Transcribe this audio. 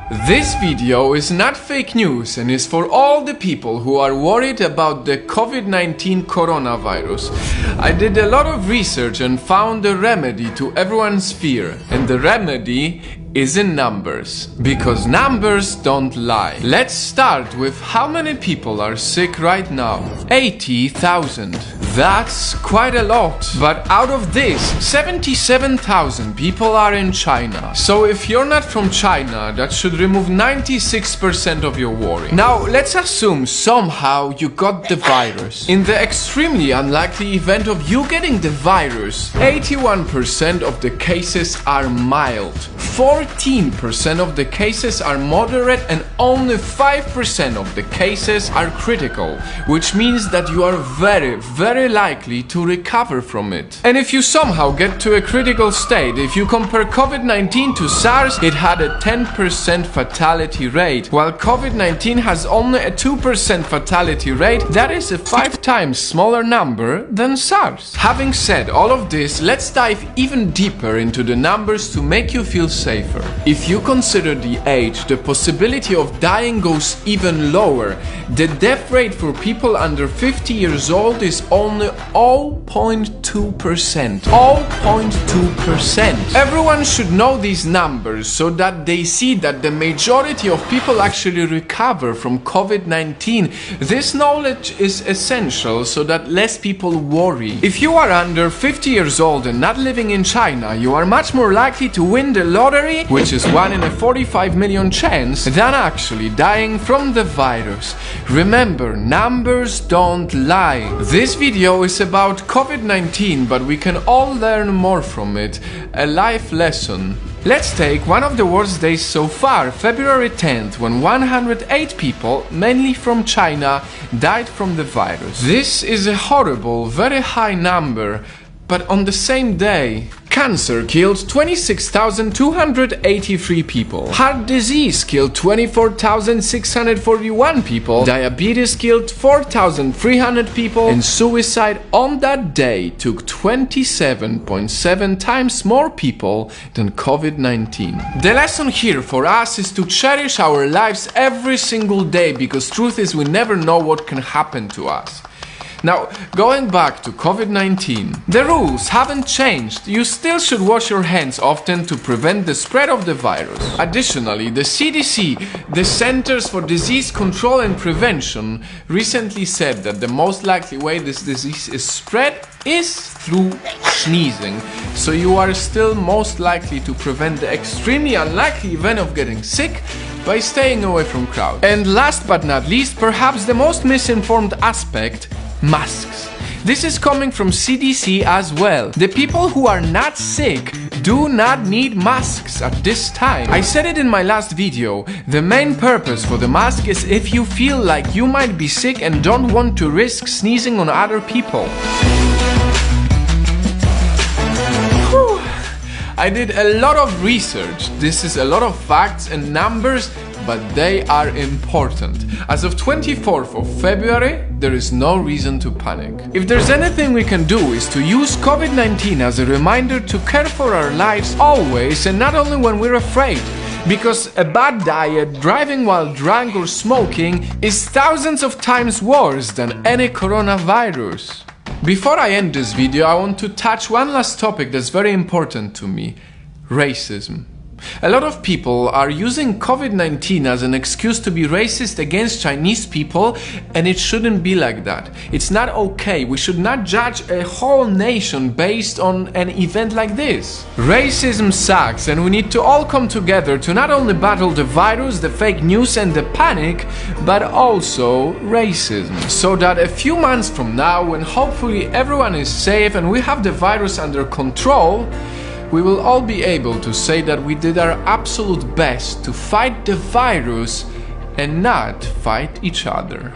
This video is not fake news and is for all the people who are worried about the COVID-19 coronavirus. I did a lot of research and found a remedy to everyone's fear, and the remedy is in numbers, because numbers don't lie. Let's start with how many people are sick right now. 80,000. That's quite a lot. But out of this, 77,000 people are in China. So if you're not from China, that should remove 96% of your worry. Now, let's assume somehow you got the virus. In the extremely unlikely event of you getting the virus, 81% of the cases are mild. 14% of the cases are moderate and only 5% of the cases are critical, which means that you are very likely to recover from it. And if you somehow get to a critical state, if you compare COVID-19 to SARS, it had a 10% fatality rate, while COVID-19 has only a 2% fatality rate. That is a 5 times smaller number than SARS. Having said all of this, let's dive even deeper into the numbers to make you feel safer. If you consider the age, the possibility of dying goes even lower. The death rate for people under 50 years old is only 0.2%. 0.2%. Everyone should know these numbers so that they see that the majority of people actually recover from COVID-19. This knowledge is essential so that less people worry. If you are under 50 years old and not living in China, you are much more likely to win the lottery, which is 1 in a 45 million chance, than actually dying from the virus. Remember, numbers don't lie. This video is about COVID-19, but we can all learn more from it. A life lesson. Let's take one of the worst days so far, February 10th, when 108 people, mainly from China, died from the virus. This is a horrible, very high number, but on the same day, cancer killed 26,283 people. Heart disease killed 24,641 people. Diabetes killed 4,300 people. And suicide on that day took 27.7 times more people than COVID-19. The lesson here for us is to cherish our lives every single day, because truth is we never know what can happen to us. Now, going back to COVID-19, the rules haven't changed. You still should wash your hands often to prevent the spread of the virus. Additionally, the CDC, the Centers for Disease Control and Prevention, recently said that the most likely way this disease is spread is through sneezing. So you are still most likely to prevent the extremely unlikely event of getting sick by staying away from crowds. And last but not least, perhaps the most misinformed aspect, masks. This is coming from CDC as well. The people who are not sick do not need masks at this time. I said it in my last video. The main purpose for the mask is if you feel like you might be sick and don't want to risk sneezing on other people. Whew. I did a lot of research. This is a lot of facts and numbers, but they are important. As of 24th of February, there is no reason to panic. If there's anything we can do is to use COVID-19 as a reminder to care for our lives always, and not only when we're afraid. Because a bad diet, driving while drunk or smoking is thousands of times worse than any coronavirus. Before I end this video, I want to touch one last topic that's very important to me: racism. A lot of people are using COVID-19 as an excuse to be racist against Chinese people, and it shouldn't be like that. It's not okay. We should not judge a whole nation based on an event like this. Racism sucks, and we need to all come together to not only battle the virus, the fake news and the panic, but also racism. So that a few months from now, when hopefully everyone is safe and we have the virus under control, we will all be able to say that we did our absolute best to fight the virus and not fight each other.